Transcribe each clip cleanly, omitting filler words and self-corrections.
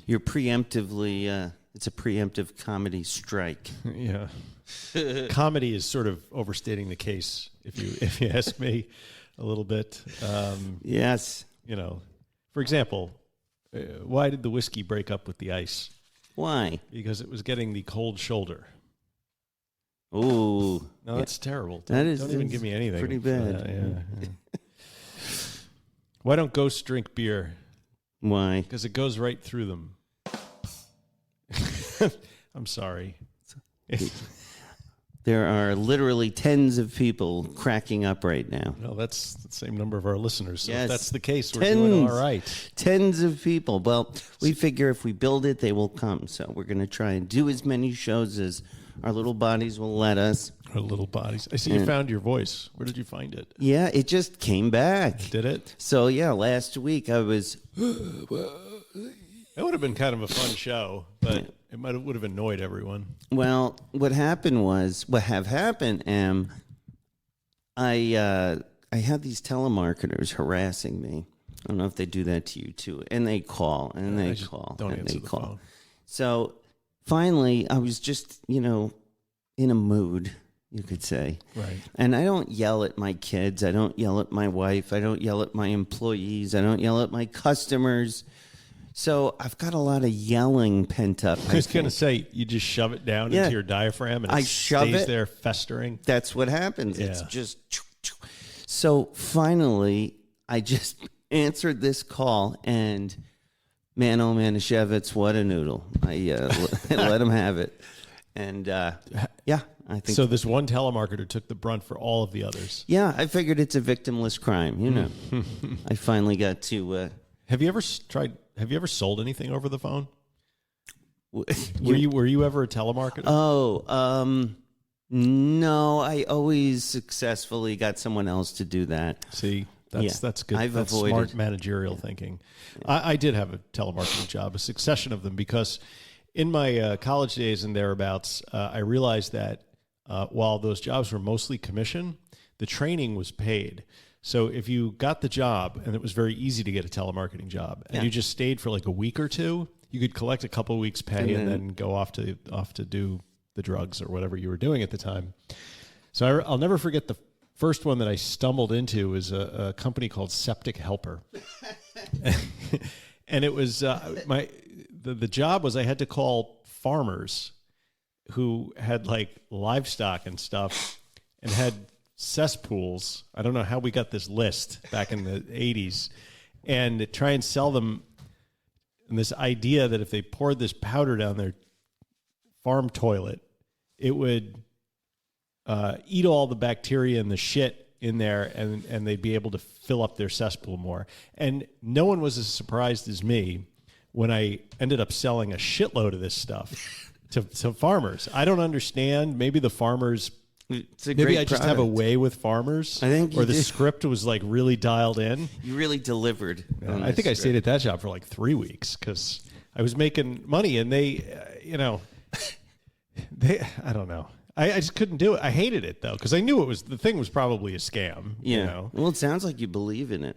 You're preemptively, it's a preemptive comedy strike. Yeah. Comedy is sort of overstating the case, if you ask me a little bit. Yes. You know, for example, why did the whiskey break up with the ice? Why? Because it was getting the cold shoulder. Ooh. No, that's terrible. Don't even give me anything. Pretty bad. Yeah. Why don't ghosts drink beer? Why? Because it goes right through them. I'm sorry. There are literally tens of people cracking up right now. No, that's the same number of our listeners. So yes. If that's the case, we're doing all right. Tens of people. Well, we figure if we build it, they will come. So we're going to try and do as many shows as our little bodies will let us. Our little bodies. I see you found your voice. Where did you find it? Yeah, it just came back. Did it? So, yeah, last week I was... It would have been kind of a fun show, but it would have annoyed everyone. Well, what have happened, I had these telemarketers harassing me. I don't know if they do that to you too. And they call, and they call, don't and answer they the call. phone. So finally, I was just, in a mood, you could say. Right. And I don't yell at my kids. I don't yell at my wife. I don't yell at my employees. I don't yell at my customers. So I've got a lot of yelling pent up. I was going to say, you just shove it down into your diaphragm and it stays there festering. That's what happens. Yeah. It's just... So finally, I just answered this call and man, oh man, Manischewitz, what a noodle. I let him have it. And I think... So this one telemarketer took the brunt for all of the others. Yeah, I figured it's a victimless crime, I finally got to... Have you ever sold anything over the phone? Were you ever a telemarketer? Oh, no, I always successfully got someone else to do that. See, that's good. That's smart managerial thinking. I did have a telemarketing job, a succession of them, because in my college days and thereabouts, I realized that while those jobs were mostly commission, the training was paid. So if you got the job, and it was very easy to get a telemarketing job, and you just stayed for like a week or two, you could collect a couple of weeks' pay and then go off to do the drugs or whatever you were doing at the time. So I'll never forget the first one that I stumbled into was a company called Septic Helper, and it was the job was I had to call farmers who had like livestock and stuff and had cesspools. I don't know how we got this list back in the 80s, and try and sell them this idea that if they poured this powder down their farm toilet, it would eat all the bacteria and the shit in there, and they'd be able to fill up their cesspool more. And no one was as surprised as me when I ended up selling a shitload of this stuff to farmers. I don't understand. Maybe the farmers... Maybe I just have a way with farmers. I think or the script was like really dialed in. You really delivered. I think I stayed at that job for like 3 weeks because I was making money, and they, I don't know. I just couldn't do it. I hated it though because I knew the thing was probably a scam. Yeah. Well, it sounds like you believe in it.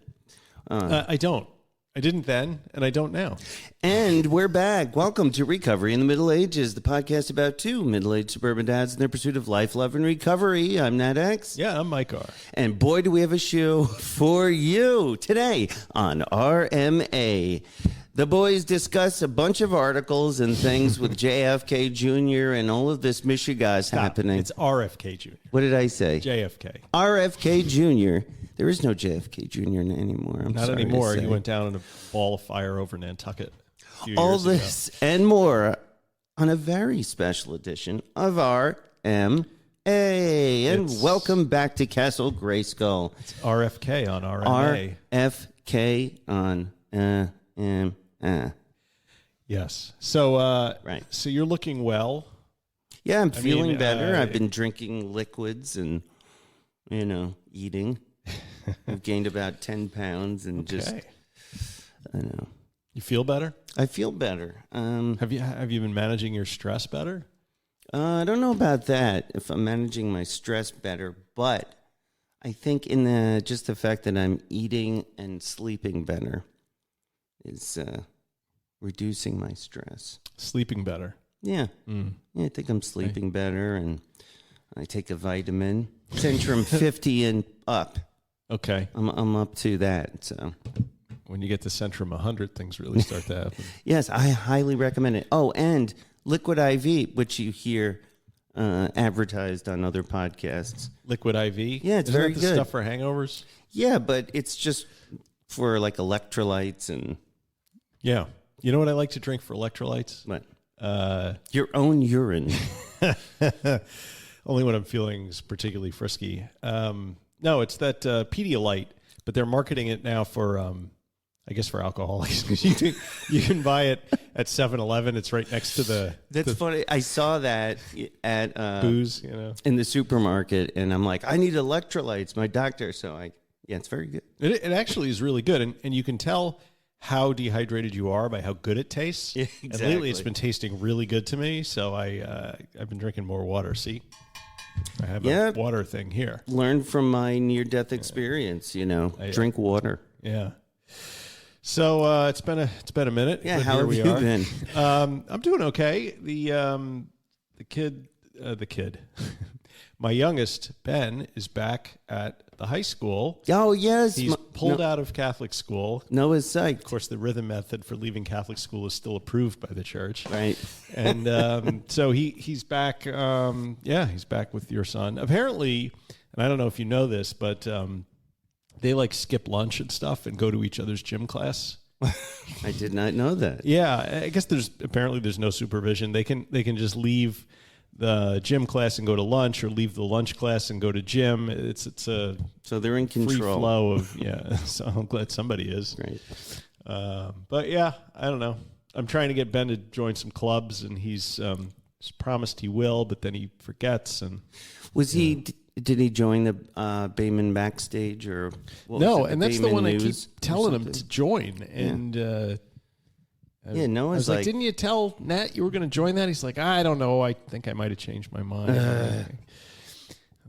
I don't. I didn't then, and I don't now. And we're back. Welcome to Recovery in the Middle Ages, the podcast about two middle-aged suburban dads in their pursuit of life, love, and recovery. I'm Nat X. Yeah, I'm Mike R. And boy, do we have a show for you today on RMA. The boys discuss a bunch of articles and things with JFK Jr. and all of this Michigas happening. It's RFK Jr. What did I say? JFK. RFK Jr. There is no JFK Jr. anymore. Not anymore. He went down in a ball of fire over Nantucket. All this and more on a very special edition of RMA. And welcome back to Castle Grayskull. It's RFK on RMA. RFK on Yes. So, right. So you're looking well. Yeah, I'm feeling better. I've been drinking liquids and eating. I've gained about 10 pounds and just, I don't know. You feel better? I feel better. Have you been managing your stress better? I don't know about that, if I'm managing my stress better, but I think just the fact that I'm eating and sleeping better is reducing my stress. Sleeping better. Yeah. Yeah, I think I'm sleeping better, and I take a vitamin. Centrum 50 and up. Okay. I'm up to that, so. When you get to Centrum 100, things really start to happen. Yes, I highly recommend it. Oh, and Liquid IV, which you hear advertised on other podcasts. Liquid IV? Yeah, it's very good. good. Stuff for hangovers? Yeah, but it's just for like electrolytes and... Yeah. You know what I like to drink for electrolytes? What? Your own urine. Only when I'm feeling particularly frisky. No, it's that Pedialyte, but they're marketing it now for, I guess, for alcoholics. Because you can buy it at 7-Eleven. It's right next to the... That's funny. I saw that at... booze, in the supermarket, and I'm like, I need electrolytes. My doctor, yeah, it's very good. It actually is really good, and you can tell how dehydrated you are by how good it tastes. Yeah, exactly. And lately, it's been tasting really good to me, so I've been drinking more water. See, I have a water thing here. Learn from my near-death experience. Drink water. Yeah. So it's been a minute. Yeah, but how here have we you are. been? I'm doing okay. The kid. My youngest, Ben, is back at the high school. Oh, yes. He's pulled out of Catholic school. Noah's psyched. Of course, the rhythm method for leaving Catholic school is still approved by the church. Right. And so he's back. He's back with your son. Apparently, and I don't know if you know this, but they like skip lunch and stuff and go to each other's gym class. I did not know that. Yeah, I guess there's no supervision. They can just leave the gym class and go to lunch, or leave the lunch class and go to gym. It's a so they're in control. Free flow of So I'm glad somebody is. Right. But yeah, I don't know. I'm trying to get Ben to join some clubs, and he's promised he will, but then he forgets. And he? Did he join the Bayman Backstage or? No, and that's Bayman the one I News keep telling him to join. And Noah's I was like, didn't you tell Nat you were going to join that? He's like, I don't know. I think I might have changed my mind.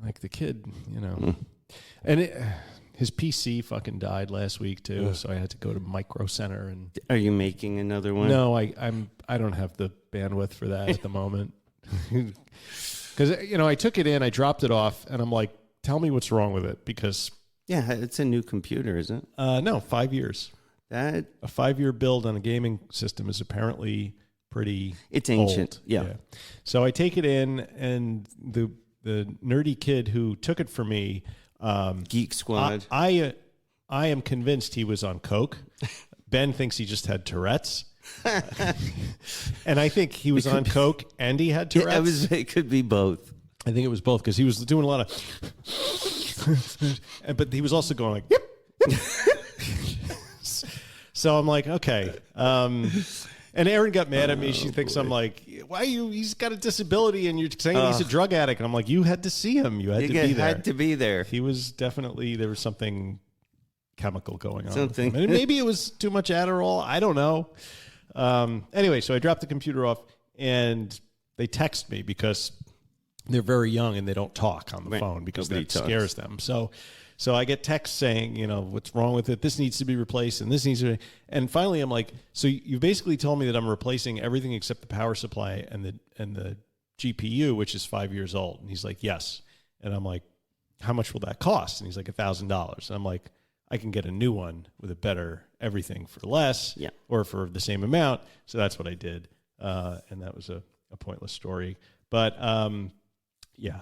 Like the kid, And his PC fucking died last week too, so I had to go to Micro Center. And are you making another one? No, I don't have the bandwidth for that at the moment. Because I took it in, I dropped it off, and I'm like, tell me what's wrong with it, because it's a new computer, isn't it? No, 5 years. A 5-year build on a gaming system is apparently pretty. It's ancient. Old. Yeah. So I take it in, and the nerdy kid who took it for me, Geek Squad. I am convinced he was on coke. Ben thinks he just had Tourette's. And I think he was on coke and he had Tourette's. It could be both. I think it was both, because he was doing a lot of but he was also going like, yep. So I'm like, okay. And Erin got mad at me. She thinks I'm like, he's got a disability and you're saying he's a drug addict. And I'm like, you had to see him. You had to be there. Had to be there. He was definitely, there was something chemical going on. Something. And maybe it was too much Adderall. I don't know. Anyway, so I dropped the computer off, and they text me because they're very young and they don't talk on the phone because that scares them. So I get texts saying, what's wrong with it? This needs to be replaced, and this needs to be. And finally, I'm like, so you basically told me that I'm replacing everything except the power supply and the GPU, which is 5 years old. And he's like, yes. And I'm like, how much will that cost? And he's like, $1,000. And I'm like, I can get a new one with a better everything for less, or for the same amount. So that's what I did, and that was a pointless story. But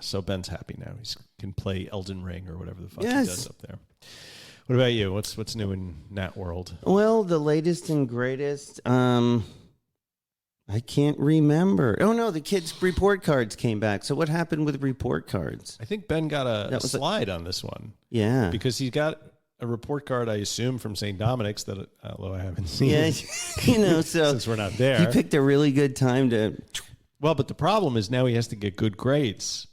so Ben's happy now. He can play Elden Ring or whatever the fuck he does up there. What about you? What's new in Nat world? Well, the latest and greatest. I can't remember. Oh no, the kids' report cards came back. So what happened with report cards? I think Ben got a slide on this one. Yeah, because he got a report card, I assume, from St. Dominic's, that although I haven't seen. Yeah, so since we're not there, he picked a really good time to. Well, but the problem is now he has to get good grades,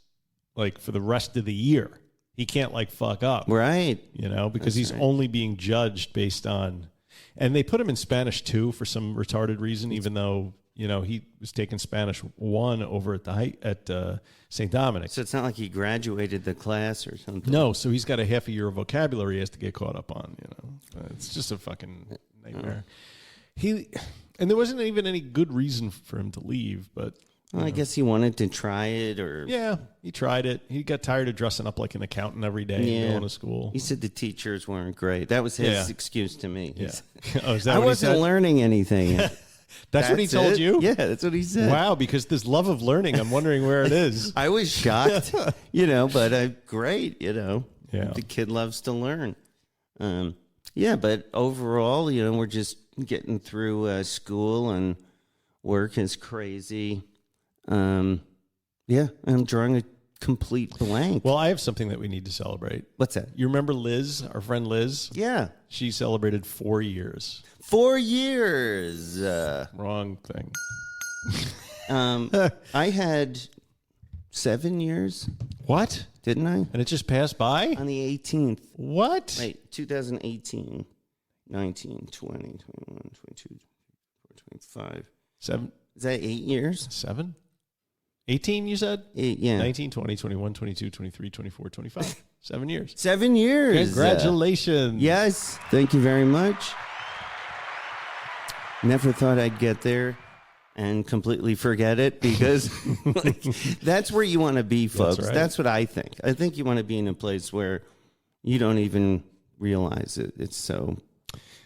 like for the rest of the year. he can't like fuck up. Right. You know, because That's he's right. only being judged based on, and they put him in Spanish 2 for some retarded reason, even though, you know, he was taking Spanish 1 over at St. Dominic. So it's not like he graduated the class or something. No, so he's got a half a year of vocabulary he has to get caught up on, you know. It's just a fucking nightmare. And there wasn't even any good reason for him to leave, but Well, I guess he wanted to try it, or yeah, he tried it. He got tired of dressing up like an accountant every day and going to school. He said the teachers weren't great. That was his excuse to me. Yeah. Oh, is that I what he wasn't said? learning anything. That's what he told it? you? Yeah, that's what he said. Wow, because this love of learning, I'm wondering where it is. I was shocked, but great, Yeah. The kid loves to learn. But overall, we're just getting through school, and work is crazy. I'm drawing a complete blank. Well, I have something that we need to celebrate. What's that? You remember Liz, our friend Liz? Yeah. She celebrated 4 years. 4 years. Wrong thing. I had 7 years, What? didn't I? And it just passed by? On the 18th. What? Wait, 2018, 19, 20, 21, 22, 24, 25. 7? Is that 8 years? 7? 18, you said? 8, yeah. 19, 20, 21, 22, 23, 24, 25. 7 years. 7 years. Congratulations. Yes. Thank you very much. Never thought I'd get there and completely forget it, because that's where you want to be, folks. That's right. That's what I think. I think you want to be in a place where you don't even realize it. It's so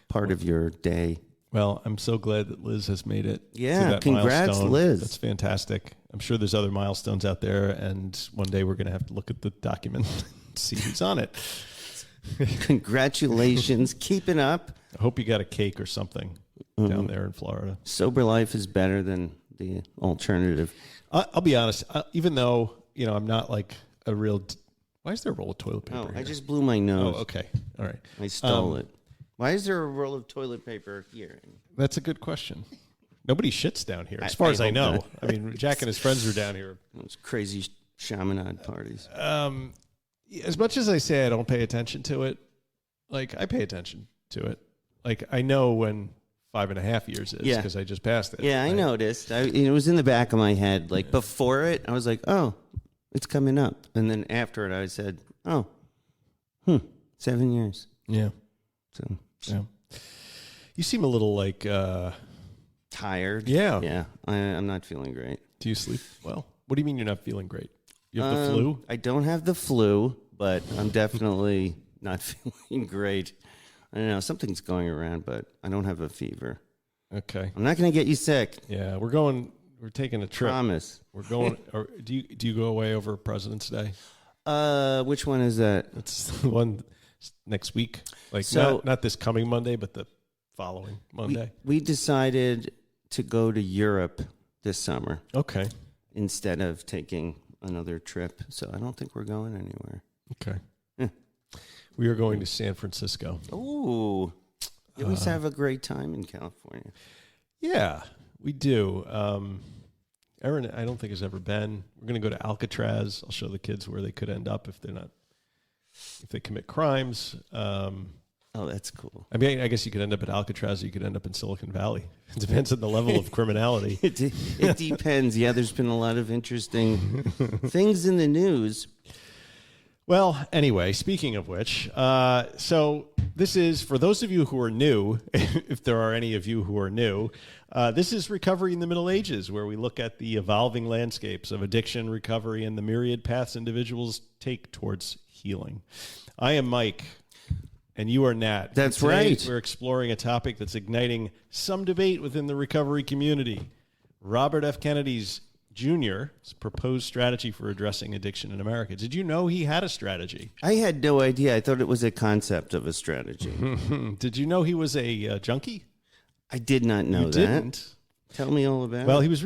part of your day. Well, I'm so glad that Liz has made it. Yeah, to that congrats, milestone. Liz. That's fantastic. I'm sure there's other milestones out there, and one day we're going to have to look at the document and see who's on it. Congratulations. Keep it up. I hope you got a cake or something down there in Florida. Sober life is better than the alternative. I'll be honest. Even though, I'm not like a real... Why is there a roll of toilet paper Oh, here? I just blew my nose. Oh, okay. All right. I stole it. Why is there a roll of toilet paper here? That's a good question. Nobody shits down here, as far as I hope know. not. I mean, Jack and his friends are down here. Those crazy shamanad parties. As much as I say I don't pay attention to it, like, I pay attention to it. Like, I know when 5.5 years is, because I just passed it. Yeah, I noticed. It was in the back of my head. Like, before it, I was like, oh, it's coming up. And then after it, I said, 7 years. Yeah. So Yeah. You seem a little like... tired. Yeah. Yeah, I'm not feeling great. Do you sleep well? What do you mean you're not feeling great? You have the flu? I don't have the flu, but I'm definitely not feeling great. I don't know. Something's going around, but I don't have a fever. Okay. I'm not going to get you sick. Yeah, we're taking a trip. Promise. We're going... or do you go away over President's Day? Which one is that? It's the one next week. Like, So- not this coming Monday, but the following Monday. We decided to go to Europe this summer Okay. instead of taking another trip. So I don't think we're going anywhere. Okay. We are going to San Francisco. Ooh. You always have a great time in California. Yeah, we do. Erin, I don't think has ever been. We're going to go to Alcatraz. I'll show the kids where they could end up if they commit crimes. Oh, that's cool. I mean, I guess you could end up at Alcatraz or you could end up in Silicon Valley. It depends on the level of criminality. It depends. Yeah, there's been a lot of interesting things in the news. Well, anyway, speaking of which, so this is, for those of you who are new, if there are any of you who are new, this is Recovery in the Middle Ages, where we look at the evolving landscapes of addiction, recovery, and the myriad paths individuals take towards healing. I am Mike, and you are Nat. That's Today, right. We're exploring a topic that's igniting some debate within the recovery community. Robert F. Kennedy's Jr.'s proposed strategy for addressing addiction in America. Did you know he had a strategy? I had no idea. I thought it was a concept of a strategy. Did you know he was a junkie? I did not know You that. didn't. Tell me all about Well, it. he was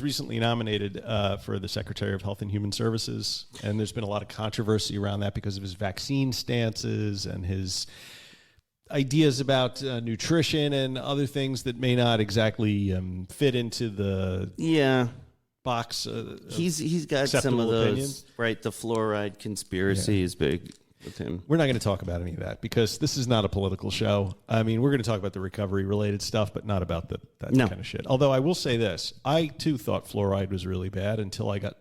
recently nominated for the Secretary of Health and Human Services, and there's been a lot of controversy around that because of his vaccine stances and his ideas about nutrition and other things that may not exactly fit into the Yeah. box. He's got some of acceptable those, opinion. right? The fluoride conspiracy is big with him. We're not going to talk about any of that because this is not a political show. I mean, we're going to talk about the recovery-related stuff, but not about that kind of shit. Although I will say this. I, too, thought fluoride was really bad until I got,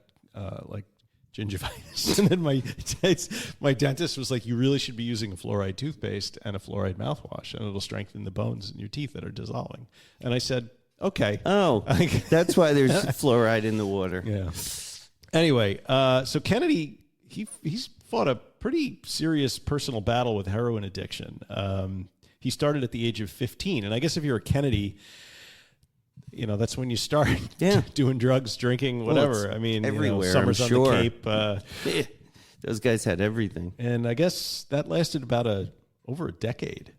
gingivitis. And then my dentist was like, you really should be using a fluoride toothpaste and a fluoride mouthwash, and it'll strengthen the bones in your teeth that are dissolving. And I said, okay. Oh, that's why there's fluoride in the water. Yeah. Anyway, so Kennedy, he's fought a pretty serious personal battle with heroin addiction. He started at the age of 15. And I guess if you're a Kennedy, that's when you start doing drugs, drinking, whatever. Well, I mean, everywhere, summers I'm on sure. the Cape. Those guys had everything. And I guess that lasted about over a decade,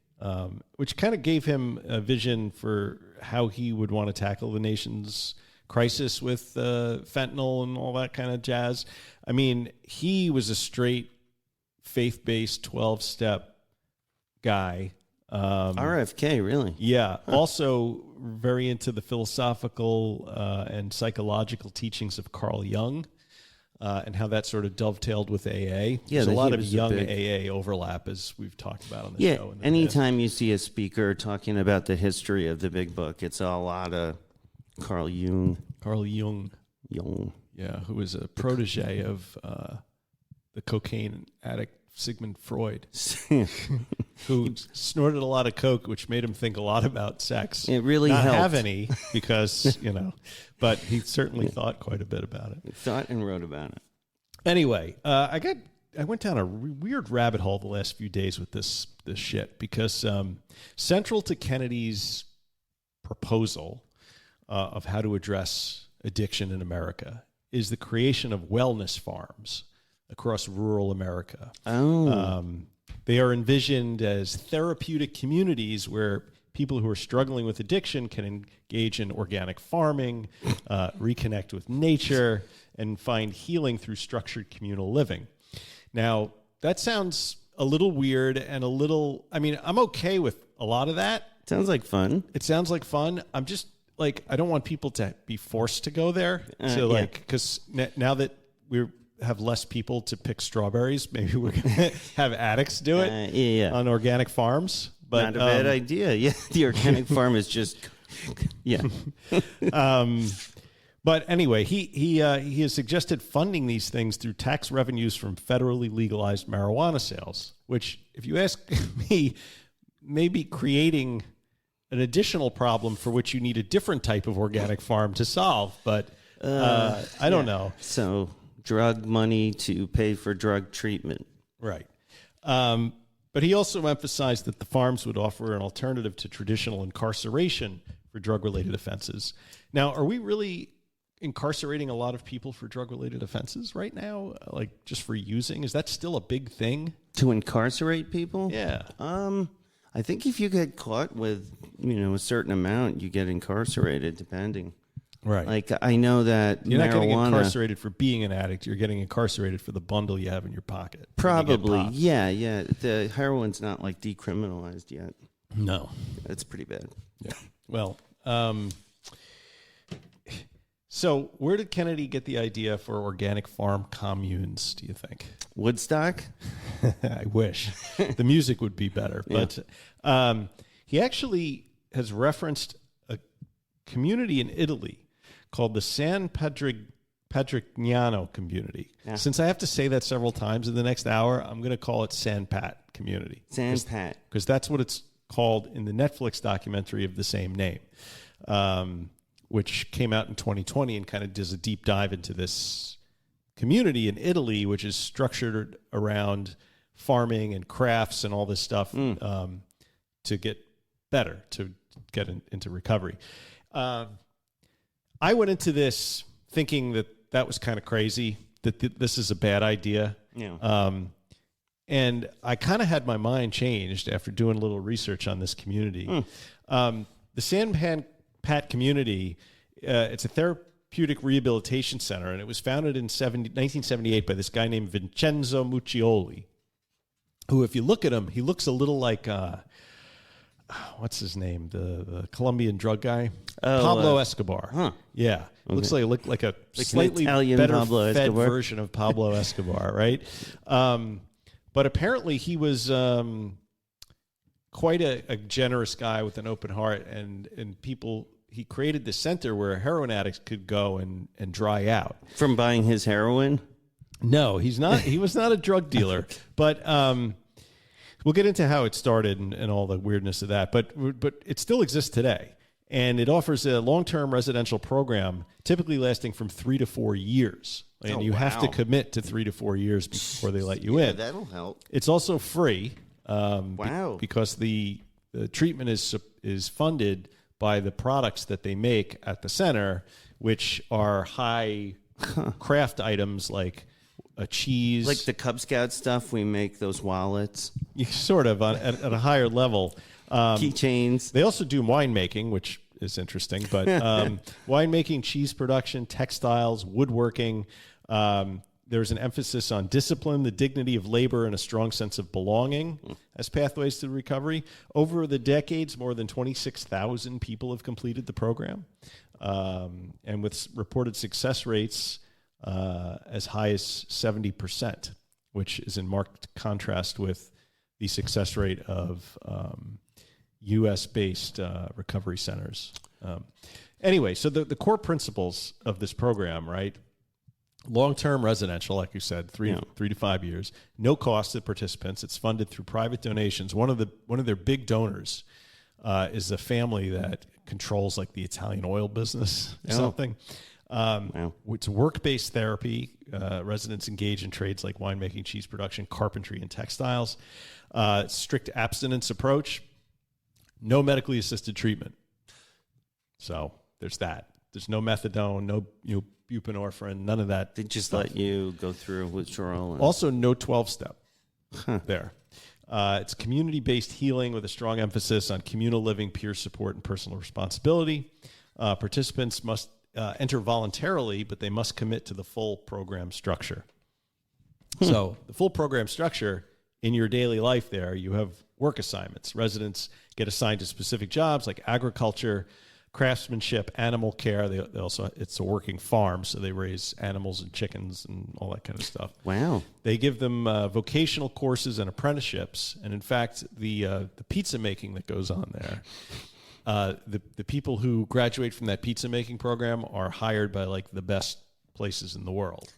which kind of gave him a vision for how he would want to tackle the nation's crisis with fentanyl and all that kind of jazz. I mean, he was a straight faith-based 12-step guy. RFK, really? Yeah. Also very into the philosophical and psychological teachings of Carl Jung and how that sort of dovetailed with AA. There's a lot of young AA overlap, as we've talked about on the show. Anytime you see a speaker talking about the history of the big book, it's a lot of Carl Jung. Carl Jung. Jung. Yeah, who was a protege of the cocaine addict Sigmund Freud, who snorted a lot of coke, which made him think a lot about sex. It really Not helped. have any because, but he certainly thought quite a bit about it. He thought and wrote about it. Anyway, I went down a weird rabbit hole the last few days with this shit because central to Kennedy's proposal of how to address addiction in America is the creation of wellness farms across rural America. They are envisioned as therapeutic communities where people who are struggling with addiction can engage in organic farming, reconnect with nature, and find healing through structured communal living. Now, that sounds a little weird and I'm okay with a lot of that. Sounds like fun. It sounds like fun. I'm just I don't want people to be forced to go there. Because now that we have less people to pick strawberries, maybe we're going to have addicts do it on organic farms. But not a bad idea. Yeah, the organic farm is just, But anyway, he has suggested funding these things through tax revenues from federally legalized marijuana sales, which, if you ask me, may be creating an additional problem for which you need a different type of organic farm to solve. But I don't know. So drug money to pay for drug treatment. Right. But he also emphasized that the farms would offer an alternative to traditional incarceration for drug-related offenses. Now, are we really incarcerating a lot of people for drug-related offenses right now? Just for using? Is that still a big thing? To incarcerate people? Yeah. I think if you get caught with, a certain amount, you get incarcerated, depending. Right. I know that you're marijuana, not getting incarcerated for being an addict. You're getting incarcerated for the bundle you have in your pocket. Probably. Yeah. The heroin's not decriminalized yet. No. That's pretty bad. Yeah. Well, so where did Kennedy get the idea for organic farm communes, do you think? Woodstock? I wish. The music would be better. Yeah. But he actually has referenced a community in Italy called the San Patrignano community. Yeah. Since I have to say that several times in the next hour, I'm going to call it San Pat community. San Pat. Because that's what it's called in the Netflix documentary of the same name, which came out in 2020 and kind of does a deep dive into this community in Italy, which is structured around farming and crafts and all this stuff to get better, to get into recovery. I went into this thinking that was kind of crazy, that this is a bad idea. Yeah. And I kind of had my mind changed after doing a little research on this community. The San Pat community, it's a therapeutic rehabilitation center, and it was founded in 1978 by this guy named Vincenzo Muccioli, who, if you look at him, he looks a little like what's his name? The Colombian drug guy, Oh, Pablo Escobar. huh. Yeah, looked like a an slightly Italian better Pablo fed Escobar. version of Pablo Escobar, right? But apparently he was quite a generous guy with an open heart, and people. He created this center where heroin addicts could go and dry out. From buying his heroin? No, he's not. He was not a drug dealer, but we'll get into how it started and all the weirdness of that. But it still exists today, and it offers a long-term residential program, typically lasting from 3 to 4 years. And you have to commit to 3 to 4 years before they let you in. That'll help. It's also free. Wow. Because the treatment is funded by the products that they make at the center, which are high craft items like a cheese. Like the Cub Scout stuff, we make those wallets. Sort of at a higher level. Keychains. They also do winemaking, which is interesting, but winemaking, cheese production, textiles, woodworking. There's an emphasis on discipline, the dignity of labor, and a strong sense of belonging as pathways to recovery. Over the decades, more than 26,000 people have completed the program, and with reported success rates as high as 70%, which is in marked contrast with the success rate of U.S.-based recovery centers. Anyway, so the core principles of this program, right? Long-term residential, like you said, 3 to 5 years. No cost to participants. It's funded through private donations. One of their big donors is a family that controls like the Italian oil business or something. It's work-based therapy. Residents engage in trades like winemaking, cheese production, carpentry, and textiles. Strict abstinence approach. No medically assisted treatment. So there's that. There's no methadone, no buprenorphine, none of that. They just stuff. let you go through withdrawal. Also, no 12-step there. It's community-based healing with a strong emphasis on communal living, peer support, and personal responsibility. Participants must enter voluntarily, but they must commit to the full program structure. So the full program structure, in your daily life there, you have work assignments. Residents get assigned to specific jobs like agriculture, craftsmanship, animal care. They also, it's a working farm, so they raise animals and chickens and all that kind of stuff. Wow. They give them vocational courses and apprenticeships. And in fact, the pizza making that goes on there, the people who graduate from that pizza making program are hired by like the best places in the world.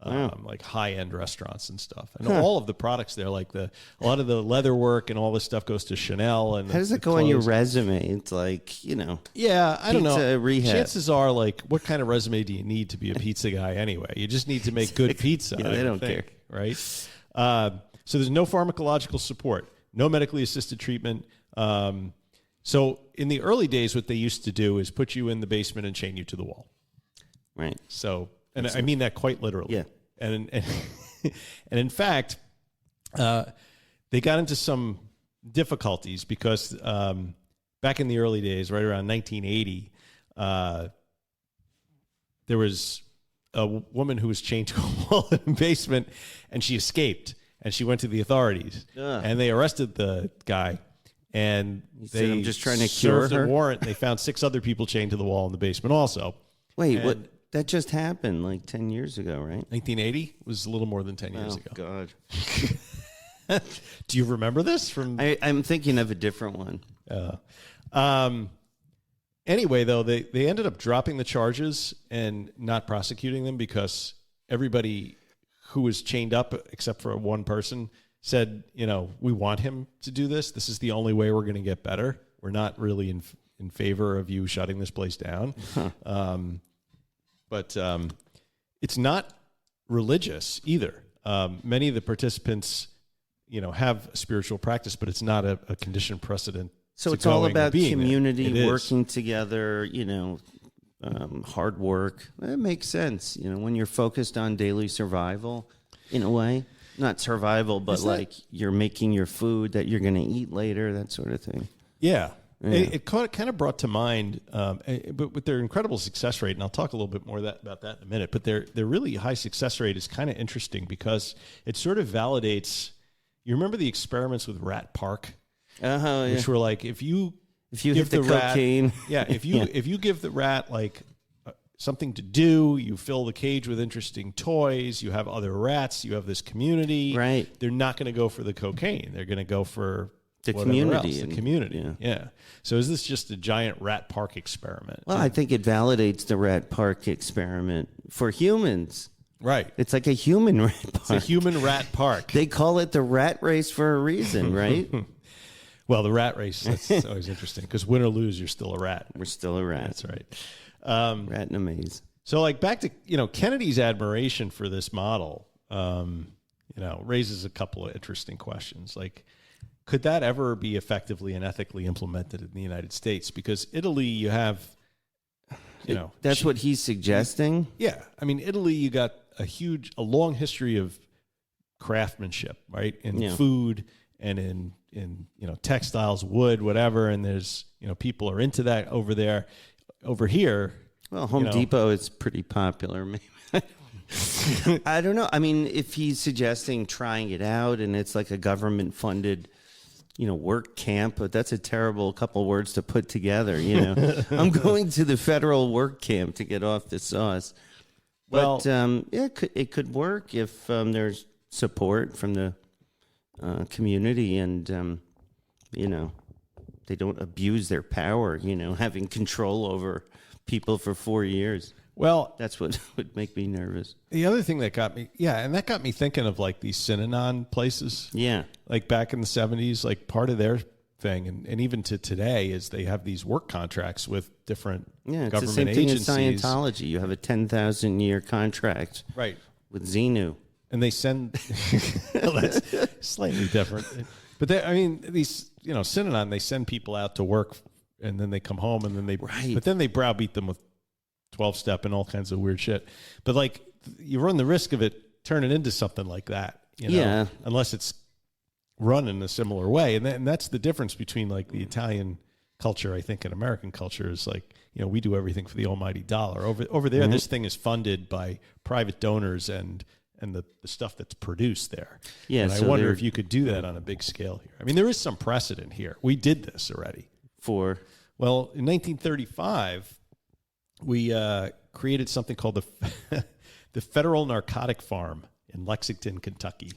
Like high-end restaurants and stuff. And all of the products there, like a lot of the leather work and all this stuff goes to Chanel. And how does it go on your resume? It's like, Yeah, I don't know. Pizza rehab. Chances are, like, what kind of resume do you need to be a pizza guy anyway? You just need to make good pizza. Yeah, they don't care. Right? So there's no pharmacological support, no medically assisted treatment. So in the early days, what they used to do is put you in the basement and chain you to the wall. Right. So, and I mean that quite literally. Yeah. And in fact, they got into some difficulties because back in the early days, right around 1980, there was a woman who was chained to a wall in the basement, and she escaped, and she went to the authorities, and they arrested the guy. And they I'm just trying to cure served her? a warrant. They found 6 other people chained to the wall in the basement also. Wait, And what? That just happened like 10 years ago, right? 1980 was a little more than 10 years ago. God. Do you remember this from? I'm thinking of a different one. Anyway, though, they ended up dropping the charges and not prosecuting them because everybody who was chained up, except for one person, said, we want him to do this. This is the only way we're going to get better. We're not really in favor of you shutting this place down. But it's not religious either. Many of the participants, have a spiritual practice, but it's not a conditioned precedent. So it's all about community working together, hard work. That makes sense. When you're focused on daily survival, in a way, not survival, but like you're making your food that you're going to eat later, that sort of thing. Yeah. It kind of brought to mind, but with their incredible success rate, and I'll talk a little bit more about that in a minute, but their really high success rate is kind of interesting because it sort of validates. You remember the experiments with Rat Park? Oh, which were like, if you hit give the rat, cocaine. if you give the rat like something to do, you fill the cage with interesting toys, you have other rats, you have this community. Right. They're not going to go for the cocaine. They're going to go for The whatever community. else, the community. Yeah. So is this just a giant rat park experiment? Well, I think it validates the rat park experiment for humans. Right. It's like a human rat park. It's a human rat park. They call it the rat race for a reason, right? Well, the rat race, that's always interesting because win or lose, you're still a rat. We're still a rat. That's right. Rat in a maze. So like back to, Kennedy's admiration for this model, raises a couple of interesting questions. Like, could that ever be effectively and ethically implemented in the United States? Because Italy, you have, That's what he's suggesting? Yeah. I mean, Italy, you got a long history of craftsmanship, right? In food and in textiles, wood, whatever. And there's, people are into that over there. Over here. Well, Home Depot is pretty popular. I don't know. I mean, if he's suggesting trying it out and it's like a government funded, work camp, but that's a terrible couple words to put together. I'm going to the federal work camp to get off the sauce. But it could work if there's support from the community and, they don't abuse their power, having control over people for 4 years. Well, that's what would make me nervous. The other thing that got me, and that got me thinking of like these Synanon places. Yeah. Like back in the 70s, like part of their thing, and even to today, is they have these work contracts with different government agencies. It's the same thing as Scientology. You have a 10,000-year contract with Xenu. And they send, that's slightly different. But these, Synanon, they send people out to work and then they come home and then but then they browbeat them with 12-step and all kinds of weird shit. But like, you run the risk of it turning into something like that, unless it's run in a similar way. And that's the difference between like the Italian culture, I think, and American culture is like, we do everything for the almighty dollar. Over there, this thing is funded by private donors and the stuff that's produced there. Yeah, and I wonder if you could do that on a big scale here. I mean, there is some precedent here. We did this already. Well, in 1935, we created something called the Federal Narcotic Farm in Lexington, Kentucky.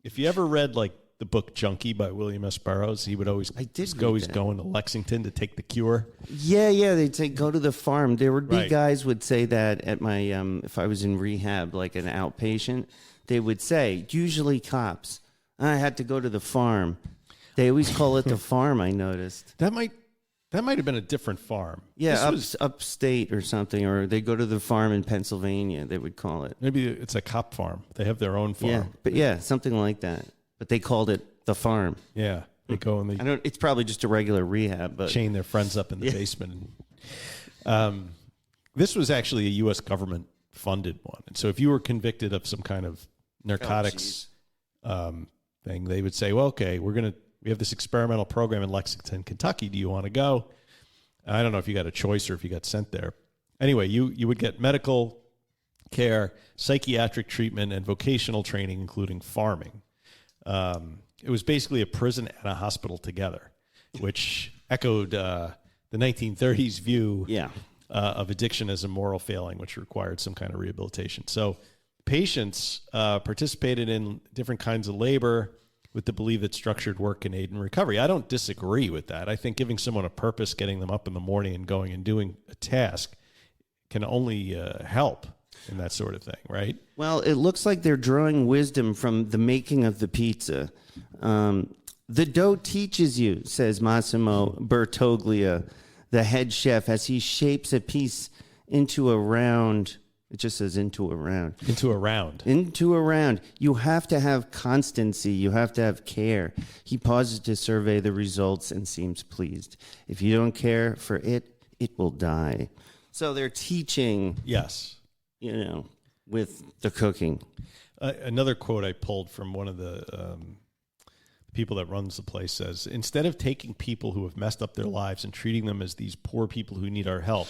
If you ever read like the book Junkie by William S. Burroughs, he would always going to Lexington to take the cure. Yeah, they'd say go to the farm. There would be guys would say that at my if I was in rehab, like an outpatient, they would say, usually cops, I had to go to the farm. They always call it the farm, I noticed. That might have been a different farm. Yeah, upstate or something, or they go to the farm in Pennsylvania, they would call it. Maybe it's a cop farm. They have their own farm. Yeah, but something like that. But they called it the farm. Yeah, they go and they. It's probably just a regular rehab, but chain their friends up in the basement. This was actually a U.S. government funded one, and so if you were convicted of some kind of narcotics thing, they would say, "Well, okay, we have this experimental program in Lexington, Kentucky. Do you want to go?" I don't know if you got a choice or if you got sent there. Anyway, you would get medical care, psychiatric treatment, and vocational training, including farming. It was basically a prison and a hospital together, which echoed the 1930s view of addiction as a moral failing, which required some kind of rehabilitation. So patients participated in different kinds of labor with the belief that structured work can aid in recovery. I don't disagree with that. I think giving someone a purpose, getting them up in the morning and going and doing a task can only help in that sort of thing, right? Well, it looks like they're drawing wisdom from the making of the pizza. The dough teaches you, says Massimo Bertoglia, the head chef, as he shapes a piece into a round. It just says into a round. Into a round. Into a round. You have to have constancy. You have to have care. He pauses to survey the results and seems pleased. If you don't care for it, it will die. So they're teaching. Yes. With the cooking. Another quote I pulled from one of the people that runs the place says, instead of taking people who have messed up their lives and treating them as these poor people who need our help,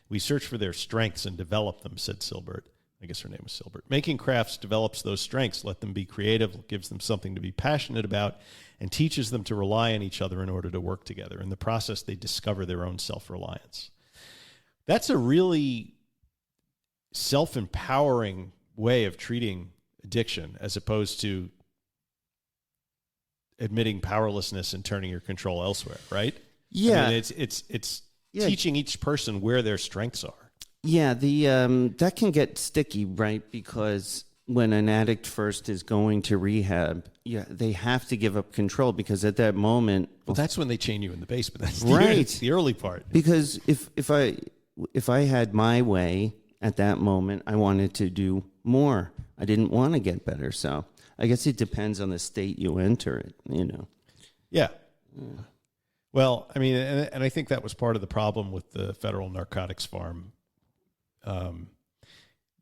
we search for their strengths and develop them, said Silbert. I guess her name was Silbert. Making crafts develops those strengths, let them be creative, gives them something to be passionate about, and teaches them to rely on each other in order to work together. In the process, they discover their own self-reliance. That's a really self-empowering way of treating addiction, as opposed to admitting powerlessness and turning your control elsewhere, right? Yeah. I mean, it's teaching each person where their strengths are. Yeah, that can get sticky, right? Because when an addict first is going to rehab, they have to give up control, because at that moment, Well, that's when they chain you in the basement. That's Right. the early part. Because if I had my way at that moment, I wanted to do more. I didn't want to get better. So I guess it depends on the state you enter it, Yeah. Well, I mean, and I think that was part of the problem with the federal narcotics farm.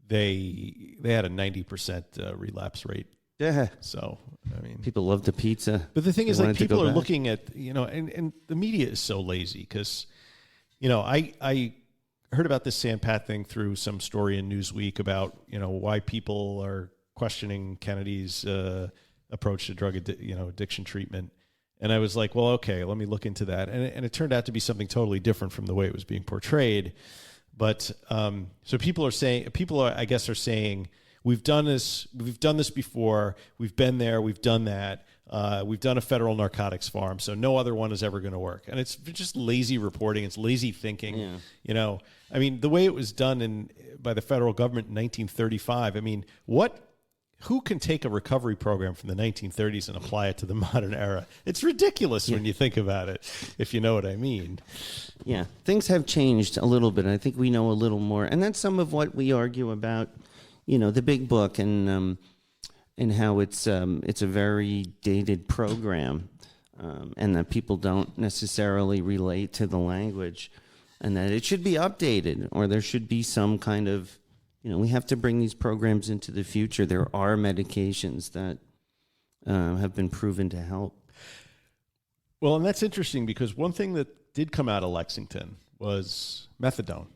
They had a 90% relapse rate. Yeah. So, I mean, People love the pizza. but the thing is, They like, wanted to people go are back. looking at, and the media is so lazy because, I heard about this San Pat thing through some story in Newsweek about, why people are questioning Kennedy's approach to drug addiction treatment. And I was like, well, okay, let me look into that. And it turned out to be something totally different from the way it was being portrayed. But so people are saying, I guess, are saying, we've done this before, we've been there, we've done that, we've done a federal narcotics farm, so no other one is ever going to work. And it's just lazy reporting, it's lazy thinking. Yeah. I mean, the way it was done by the federal government in 1935. I mean, who can take a recovery program from the 1930s and apply it to the modern era? It's ridiculous when you think about it, if you know what I mean. Yeah, things have changed a little bit. I think we know a little more, and that's some of what we argue about. The big book and how it's a very dated program, and that people don't necessarily relate to the language, and that it should be updated, or there should be some kind of, we have to bring these programs into the future. There are medications that have been proven to help. Well, and that's interesting because one thing that did come out of Lexington was methadone.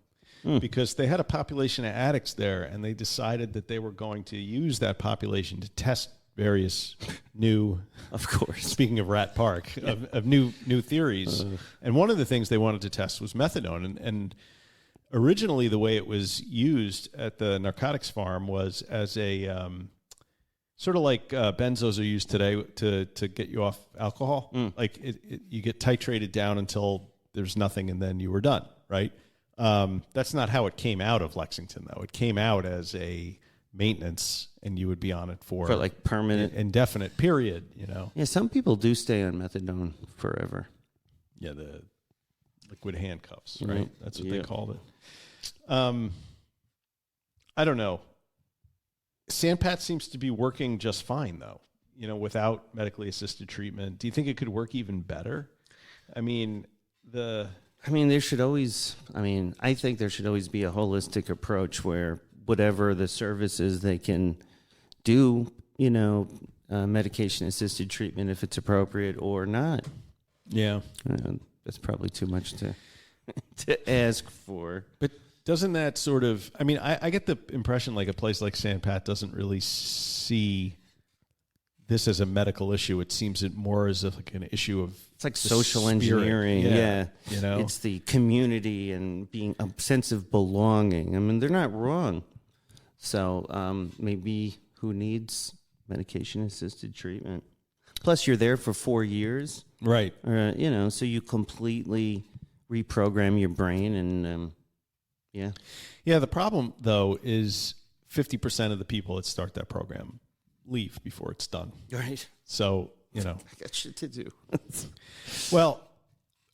Because they had a population of addicts there, and they decided that they were going to use that population to test various new, Of course. speaking of Rat Park, of new theories. And one of the things they wanted to test was methadone. And originally, the way it was used at the narcotics farm was as a sort of like benzos are used today to get you off alcohol. Like you get titrated down until there's nothing, and then you were done, right? That's not how it came out of Lexington, though. It came out as a maintenance, and you would be on it for like permanent, indefinite period. Yeah, some people do stay on methadone forever. Yeah, the liquid handcuffs, right? That's what they called it. I don't know. San Pat seems to be working just fine, though. Without medically assisted treatment. Do you think it could work even better? I mean, there should always, I think there should always be a holistic approach where whatever the services they can do, medication-assisted treatment if it's appropriate or not. Yeah. That's probably too much to ask for. But doesn't that sort of, I get the impression like a place like San Pat doesn't really see this as a medical issue. It seems it more as like an issue of, it's like social engineering. Yeah. It's the community and being a sense of belonging. They're not wrong. So maybe who needs medication-assisted treatment? Plus, you're there for 4 years. Right. So you completely reprogram your brain and, yeah. Yeah, the problem, though, is 50% of the people that start that program leave before it's done. Right. So, I got shit to do. Well,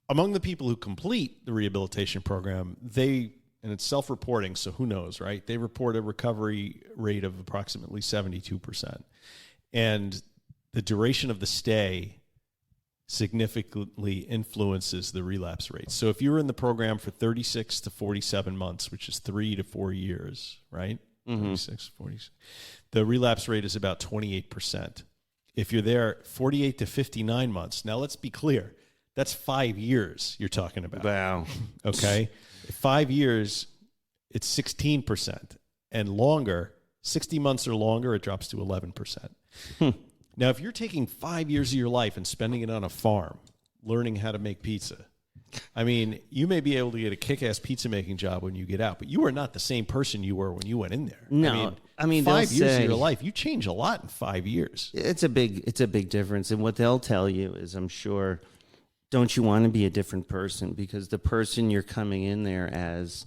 among the people who complete the rehabilitation program, and it's self-reporting, so who knows, right? They report a recovery rate of approximately 72%. And the duration of the stay significantly influences the relapse rate. So if you were in the program for 36 to 47 months, which is 3 to 4 years, right? 36, 46. The relapse rate is about 28%. If you're there 48 to 59 months, now let's be clear, that's 5 years you're talking about. Wow. Okay? 5 years, it's 16%. and longer, 60 months or longer, it drops to 11%. Now, if you're taking 5 years of your life and spending it on a farm, learning how to make pizza, I mean, you may be able to get a kick-ass pizza-making job when you get out, but you are not the same person you were when you went in there. No, I mean 5 years of your life, you change a lot in 5 years. It's a big difference. And what they'll tell you is, I'm sure, don't you want to be a different person? Because the person you're coming in there as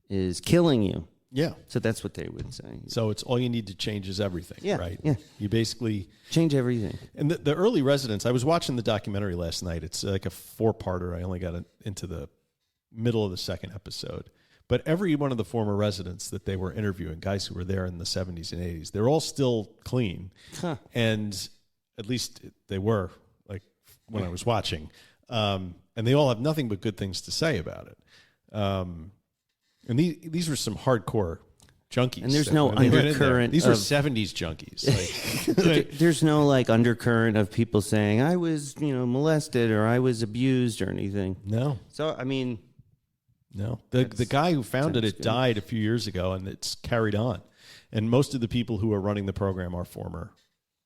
is killing you. Yeah. So that's what they would say. So it's all you need to change is everything, Yeah, right? yeah. You basically... Change everything. And the early residents, I was watching the documentary last night. It's like a 4-parter. I only got into the middle of the second episode. But every one of the former residents that they were interviewing, guys who were there in the 70s and 80s, they're all still clean. Huh. And at least they were, like, when I was watching. And they all have nothing but good things to say about it. And these were some hardcore junkies. And there's no undercurrent. These were 70s junkies. Like, there's no like undercurrent of people saying I was, molested or I was abused or anything. No. So I mean, no. The guy who founded it died a few years ago, and it's carried on. And most of the people who are running the program are former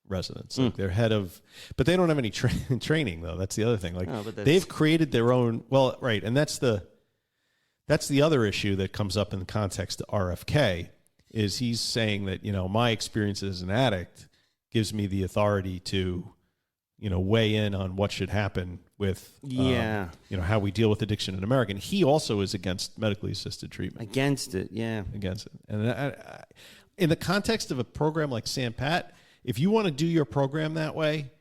residents. Like they're head of, but they don't have any training though. That's the other thing. Like they've created their own. Well, right, and that's the other issue that comes up in the context of RFK. Is he's saying that, my experience as an addict gives me the authority to, weigh in on what should happen with, how we deal with addiction in America. And he also is against medically assisted treatment. Against it, yeah. Against it. And I, in the context of a program like San Pat, if you want to do your program that way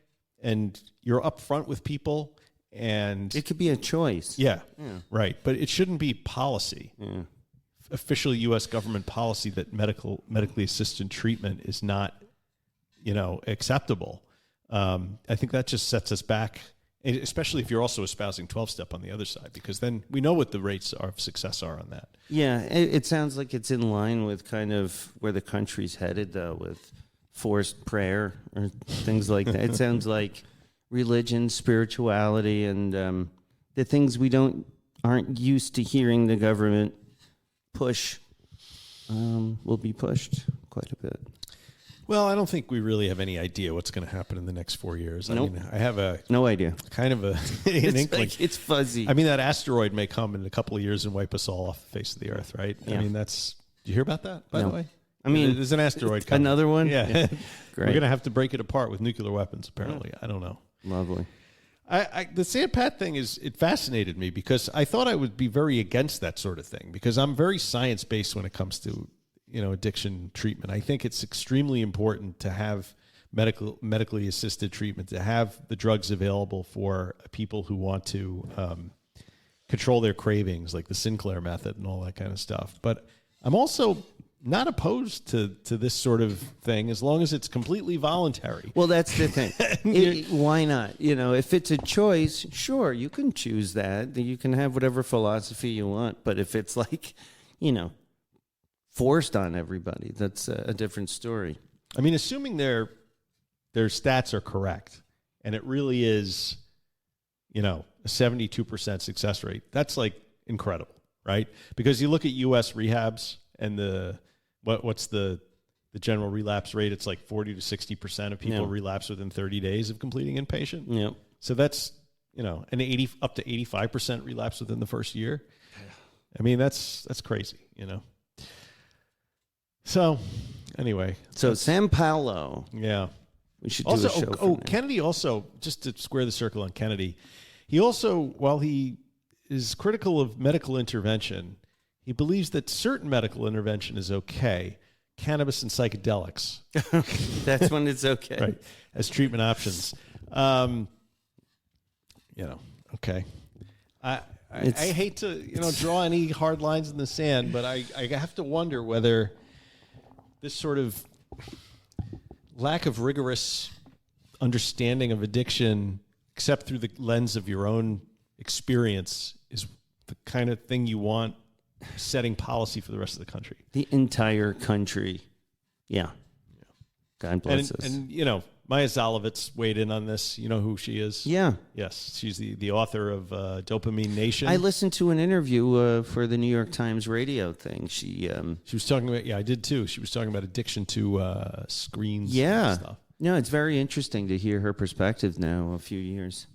and you're upfront with people and... It could be a choice. Yeah, right. But it shouldn't be policy. Yeah. Official U.S. government policy that medically assisted treatment is not, acceptable. I think that just sets us back, especially if you're also espousing 12-step on the other side, because then we know what the rates of success are on that. Yeah, it sounds like it's in line with kind of where the country's headed, though, with forced prayer or things like that. It sounds like religion, spirituality, and the things we aren't used to hearing the government push will be pushed quite a bit. Well, I don't think we really have any idea what's going to happen in the next 4 years. Nope. I mean, I have no idea. Kind of an inkling. Like, it's fuzzy. I mean, that asteroid may come in a couple of years and wipe us all off the face of the earth, right? Yeah. I mean, did you hear about that, by the way? I mean, there's an asteroid coming. Another one? Yeah. Great. We're going to have to break it apart with nuclear weapons, apparently. I don't know. Lovely. The San Pat thing it fascinated me because I thought I would be very against that sort of thing because I'm very science-based when it comes to, addiction treatment. I think it's extremely important to have medically assisted treatment, to have the drugs available for people who want to control their cravings, like the Sinclair method and all that kind of stuff. But I'm also not opposed to this sort of thing as long as it's completely voluntary. Well, that's the thing. Why not? If it's a choice, sure, you can choose that. You can have whatever philosophy you want. But if it's like, forced on everybody, that's a different story. I mean, assuming their stats are correct, and it really is, a 72% success rate, that's like incredible, right? Because you look at U.S. rehabs and what's the general relapse rate? It's like 40 to 60% of people relapse within 30 days of completing inpatient. Yeah. So that's, an up to 85% relapse within the first year. I mean, that's crazy, So, anyway. So, San Paulo. Yeah. We should do a show Kennedy also, just to square the circle on Kennedy, he also, while he is critical of medical intervention, he believes that certain medical intervention is okay, cannabis and psychedelics. That's when it's okay. Right, as treatment options. Okay. I hate to, draw any hard lines in the sand, but I have to wonder whether this sort of lack of rigorous understanding of addiction, except through the lens of your own experience, is the kind of thing you want setting policy for the rest of the country. The entire country. Yeah. God bless us. And Maya Zalovitz weighed in on this. You know who she is? Yeah. Yes, she's the author of Dopamine Nation. I listened to an interview for the New York Times radio thing. She was talking about, I did too. She was talking about addiction to screens and stuff. No, it's very interesting to hear her perspective now, a few years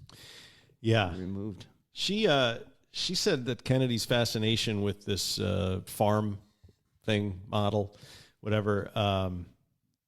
removed. She said that Kennedy's fascination with this farm thing, model, whatever,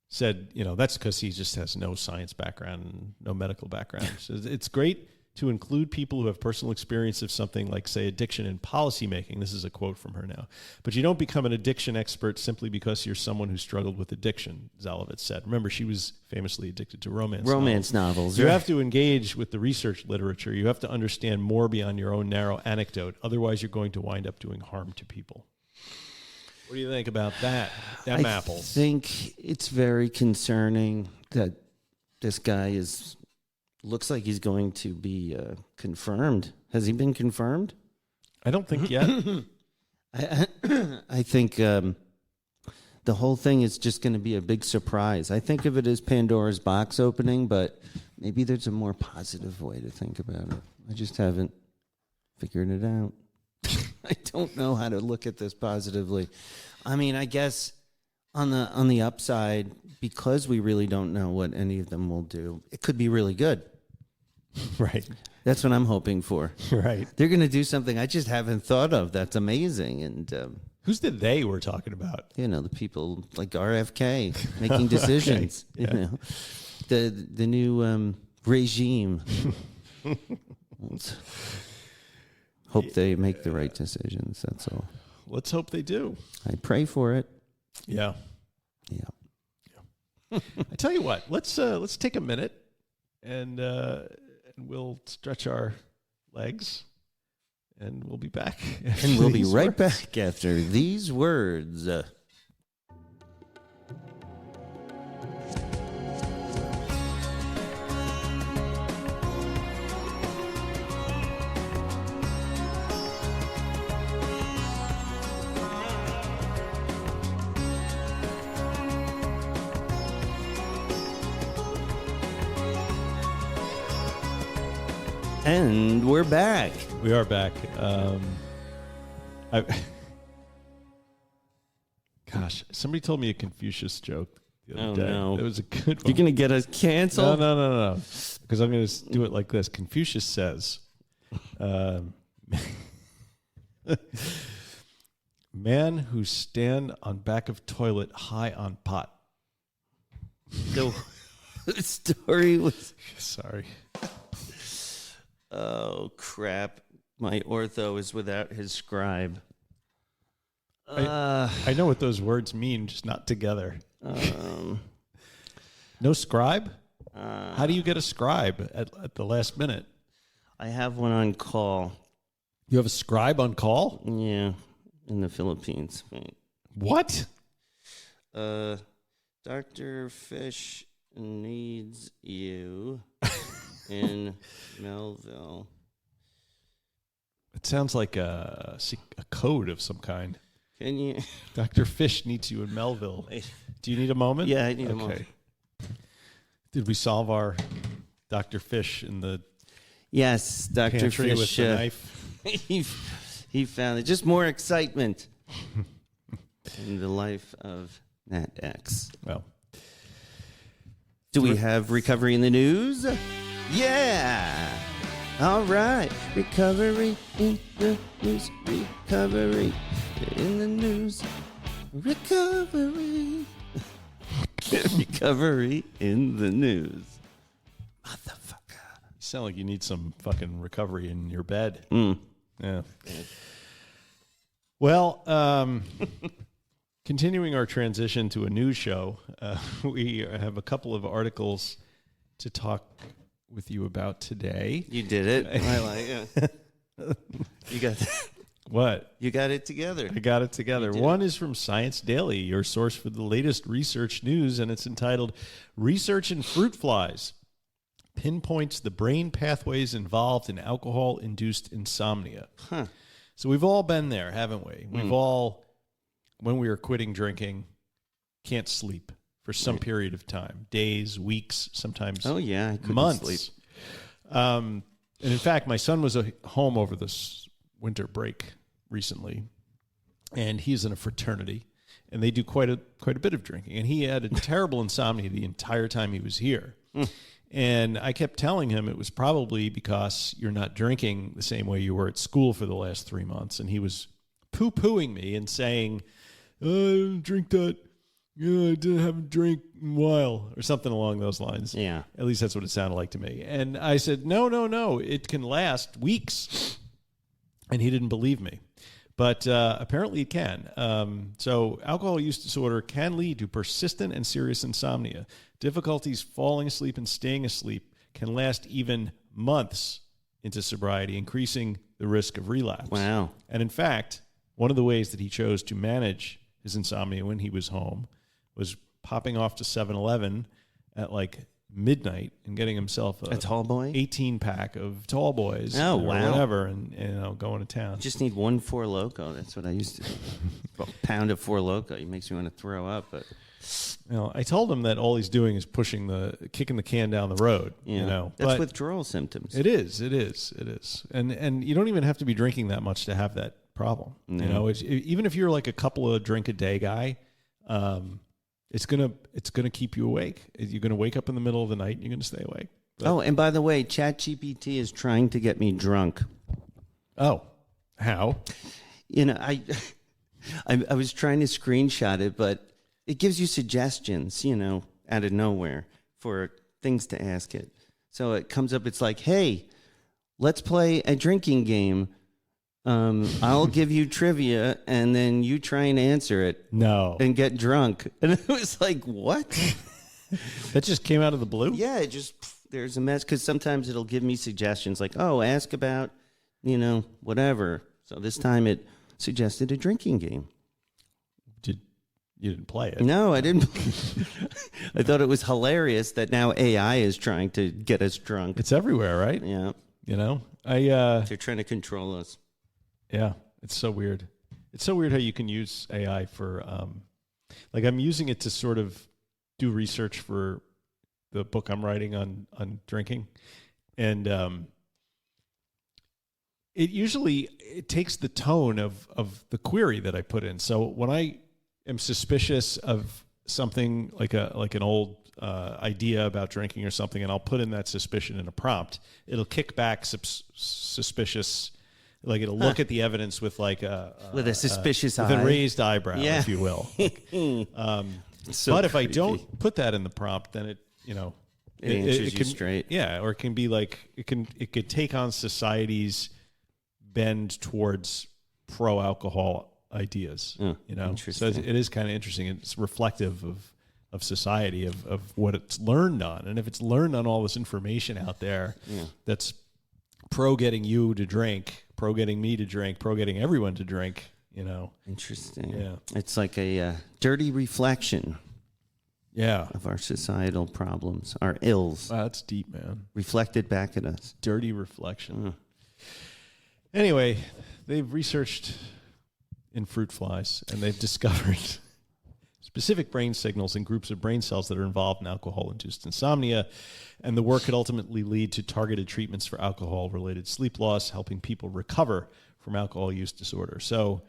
said, that's because he just has no science background and no medical background. So it's great to include people who have personal experience of something like, say, addiction in policymaking. This is a quote from her now. But you don't become an addiction expert simply because you're someone who struggled with addiction, Zalovitz said. Remember, she was famously addicted to romance novels. You have to engage with the research literature. You have to understand more beyond your own narrow anecdote. Otherwise, you're going to wind up doing harm to people. What do you think about that? Them apples. I think it's very concerning that this guy looks like he's going to be confirmed. Has he been confirmed? I don't think yet. I think the whole thing is just going to be a big surprise. I think of it as Pandora's box opening, but maybe there's a more positive way to think about it. I just haven't figured it out. I don't know how to look at this positively. I mean, I guess on the upside, because we really don't know what any of them will do, it could be really good. Right. That's what I'm hoping for. Right. They're going to do something I just haven't thought of. That's amazing. And who's the they we're talking about? The people like RFK making decisions. Okay. Yeah. The new regime. Hope they make the right decisions. That's all. Let's hope they do. I pray for it. Yeah. Yeah. I tell you what. Let's take a minute and we'll stretch our legs, and we'll be back. And we'll be right back after these words. And we're back. We are back. Gosh, somebody told me a Confucius joke the other day. No. It was a good one. You're going to get us canceled? No. Because I'm going to do it like this. Confucius says, man who stand on back of toilet high on pot. The story was... Sorry. Oh, crap. My ortho is without his scribe. I know what those words mean, just not together. No scribe? How do you get a scribe at the last minute? I have one on call. You have a scribe on call? Yeah, in the Philippines. Wait. What? Dr. Fish needs you in Melville. It sounds like a code of some kind. Can you? Dr. Fish needs you in Melville. Wait. Do you need a moment? Yeah, I need a moment. Did we solve our Dr. Fish in the Yes, Dr. pantry Fish. with the knife? He found it. Just more excitement in the life of Nat X. Well, do we have recovery in the news? Yeah. All right. Recovery in the news. Recovery in the news. Recovery. Recovery in the news. Motherfucker. you sound like you need some fucking recovery in your bed. Yeah. Well, continuing our transition to a news show, we have a couple of articles to talk with you about today. You did it. I like it. You got that. What? You got it together. I got it together. One is from Science Daily, your source for the latest research news, and it's entitled Research in Fruit Flies Pinpoints the Brain Pathways Involved in Alcohol-Induced Insomnia. Huh. So we've all been there, haven't we? We've all, when we were quitting drinking, can't sleep for some period of time, days, weeks, sometimes Oh yeah, I couldn't months. sleep. And in fact, my son was home over this winter break recently, and he's in a fraternity, and they do quite a bit of drinking. And he had a terrible insomnia the entire time he was here. And I kept telling him it was probably because you're not drinking the same way you were at school for the last 3 months. And he was poo-pooing me and saying, I didn't drink that. I didn't have a drink in a while, or something along those lines. Yeah. At least that's what it sounded like to me. And I said, no, it can last weeks. And he didn't believe me. But apparently it can. So alcohol use disorder can lead to persistent and serious insomnia. Difficulties falling asleep and staying asleep can last even months into sobriety, increasing the risk of relapse. Wow. And in fact, one of the ways that he chose to manage his insomnia when he was home was popping off to 7-Eleven at like midnight and getting himself A tall boy? 18-pack of Tall Boys Oh, or wow. whatever, and going to town. Just need one Four Loko. That's what I used to do. A pound of Four Loko. It makes me want to throw up. But I told him that all he's doing is kicking the can down the road. that's But withdrawal symptoms. It is. And you don't even have to be drinking that much to have that problem. No. Even if you're like a couple of drink a day guy, it's gonna keep you awake. You're gonna wake up in the middle of the night and you're gonna stay awake. But, And by the way, ChatGPT is trying to get me drunk. oh, how? I was trying to screenshot it, but it gives you suggestions, out of nowhere for things to ask it. So it comes up, it's like, hey, let's play a drinking game. I'll give you trivia, and then you try and answer it. No. And get drunk. And it was like, what? That just came out of the blue? Yeah, there's a mess, because sometimes it'll give me suggestions like, oh, ask about, whatever. So this time it suggested a drinking game. You didn't play it? No, I didn't. I thought it was hilarious that now AI is trying to get us drunk. It's everywhere, right? Yeah. They're trying to control us. Yeah, it's so weird. It's so weird how you can use AI for, I'm using it to sort of do research for the book I'm writing on drinking. And it takes the tone of the query that I put in. So when I am suspicious of something like an old idea about drinking or something, and I'll put in that suspicion in a prompt, it'll kick back suspicious. Like it'll look at the evidence with a suspicious eye, with a raised eyebrow, if you will. But if I don't put that in the prompt, then it answers you straight. Yeah, or it can be like it could take on society's bend towards pro-alcohol ideas. Interesting. So it is kind of interesting. It's reflective of society, of what it's learned on, and if it's learned on all this information out there, that's pro getting you to drink, pro getting me to drink, pro getting everyone to drink, Interesting. Yeah. It's like a dirty reflection Yeah. of our societal problems, our ills, Wow, that's deep, man. reflected back at us. Dirty reflection. Anyway, they've researched in fruit flies, and they've discovered specific brain signals in groups of brain cells that are involved in alcohol-induced insomnia, and the work could ultimately lead to targeted treatments for alcohol-related sleep loss, helping people recover from alcohol use disorder. So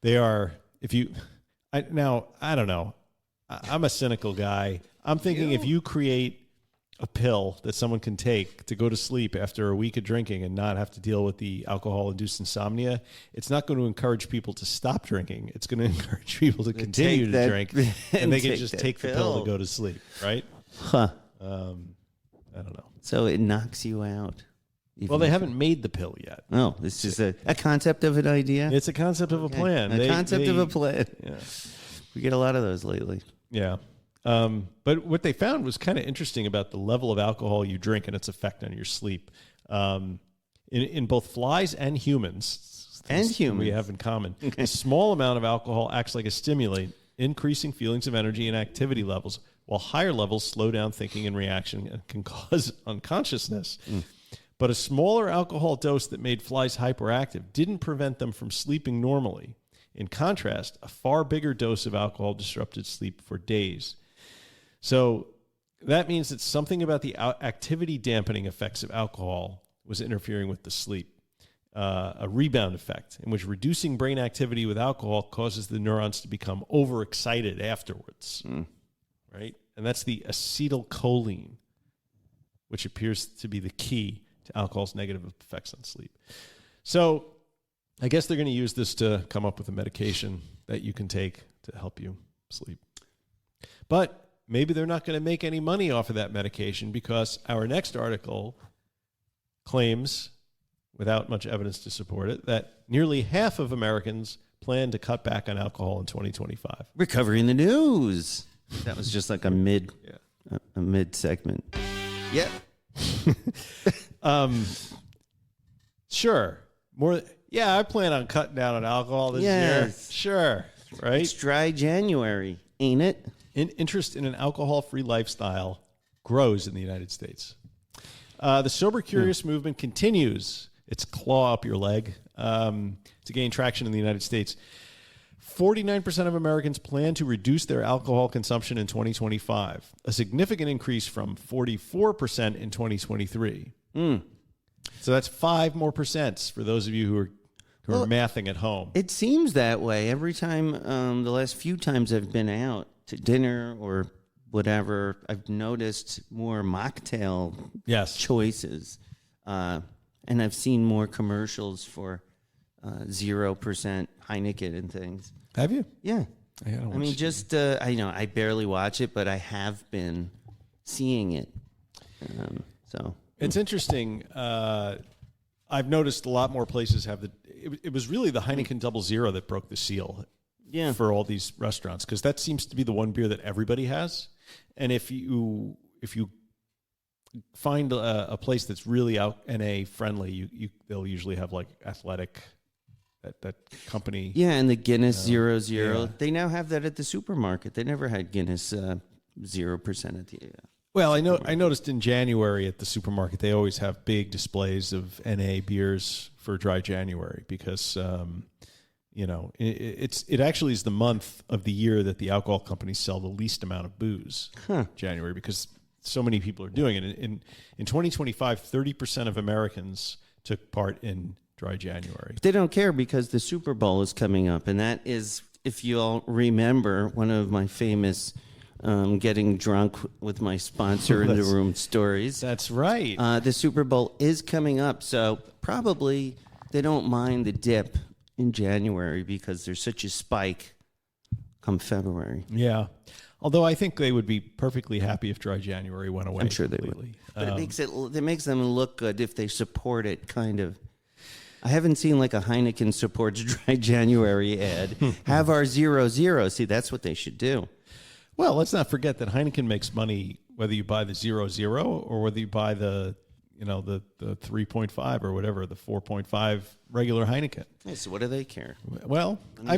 they are, I don't know. I'm a cynical guy. I'm thinking if you create a pill that someone can take to go to sleep after a week of drinking and not have to deal with the alcohol-induced insomnia, it's not going to encourage people to stop drinking. It's going to encourage people to continue to drink, and they can just take the pill to go to sleep, right? Huh. I don't know. So it knocks you out. Well, they haven't made the pill yet. Oh, this is a concept of an idea? It's a concept of a plan. A concept of a plan. Yeah. We get a lot of those lately. Yeah. But what they found was kind of interesting about the level of alcohol you drink and its effect on your sleep. In both flies and humans, we have in common, a small amount of alcohol acts like a stimulant, increasing feelings of energy and activity levels, while higher levels slow down thinking and reaction and can cause unconsciousness. But a smaller alcohol dose that made flies hyperactive didn't prevent them from sleeping normally. In contrast, a far bigger dose of alcohol disrupted sleep for days. So that means that something about the activity dampening effects of alcohol was interfering with the sleep. A rebound effect in which reducing brain activity with alcohol causes the neurons to become overexcited afterwards, right? And that's the acetylcholine, which appears to be the key to alcohol's negative effects on sleep. So I guess they're going to use this to come up with a medication that you can take to help you sleep. But maybe they're not going to make any money off of that medication, because our next article claims, without much evidence to support it, that nearly half of Americans plan to cut back on alcohol in 2025. We're covering the news. That was just like a mid segment. Yeah. Sure. I plan on cutting down on alcohol this year. Sure. Right? It's dry January, ain't it? Interest in an alcohol-free lifestyle grows in the United States. The sober curious movement continues its claw up your leg to gain traction in the United States. 49% of Americans plan to reduce their alcohol consumption in 2025, a significant increase from 44% in 2023. So that's 5% more for those of you who are mathing at home. It seems that way every time. The last few times I've been out to dinner or whatever, I've noticed more mocktail choices. And I've seen more commercials for 0% Heineken and things. Have you? Yeah. I barely watch it, but I have been seeing it. It's interesting. I've noticed a lot more places have it was really the Heineken 00 that broke the seal for all these restaurants, because that seems to be the one beer that everybody has. And if you find a place that's really out NA friendly, they'll usually have like Athletic, that company. Yeah, and the Guinness 00. Yeah. They now have that at the supermarket. They never had Guinness 0% at the. Well, I noticed in January at the supermarket they always have big displays of NA beers for dry January, because it actually is the month of the year that the alcohol companies sell the least amount of booze. January, because so many people are doing it. In 2025, 30% of Americans took part in dry January. But they don't care, because the Super Bowl is coming up, and that is, if you all remember, one of my famous getting drunk with my sponsor in the room stories. That's right. The Super Bowl is coming up, so probably they don't mind the dip in January, because there's such a spike come February. Yeah. Although I think they would be perfectly happy if dry January went away. I'm sure completely. They would. But it makes them look good if they support it, kind of. I haven't seen like a Heineken supports dry January ad. Have our 00. See, that's what they should do. Well, let's not forget that Heineken makes money whether you buy the 00 or whether you buy the 3.5 or whatever, the 4.5 regular Heineken. Yeah, so what do they care? Well, I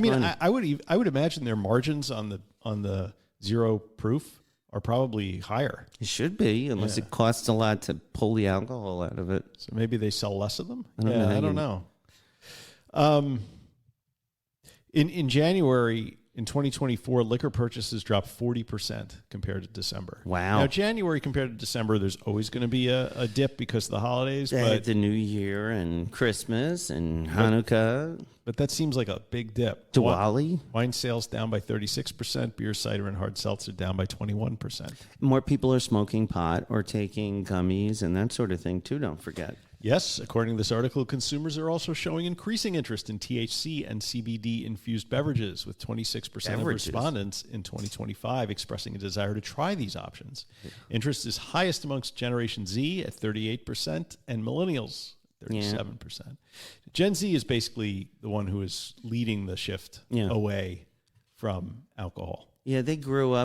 would imagine their margins on the 0 proof are probably higher. It should be, unless it costs a lot to pull the alcohol out of it. So maybe they sell less of them? I don't know. In January, in 2024, liquor purchases dropped 40% compared to December. Wow. Now, January compared to December, there's always going to be a dip because of the holidays. But the New Year and Christmas and Hanukkah. But that seems like a big dip. Diwali. Wine sales down by 36%. Beer, cider, and hard seltzer down by 21%. More people are smoking pot or taking gummies and that sort of thing, too, don't forget. Yes, according to this article, consumers are also showing increasing interest in THC and CBD-infused beverages, with 26% of respondents in 2025 expressing a desire to try these options. Yeah. Interest is highest amongst Generation Z at 38% and millennials, 37%. Yeah. Gen Z is basically the one who is leading the shift away from alcohol. Yeah, they grew up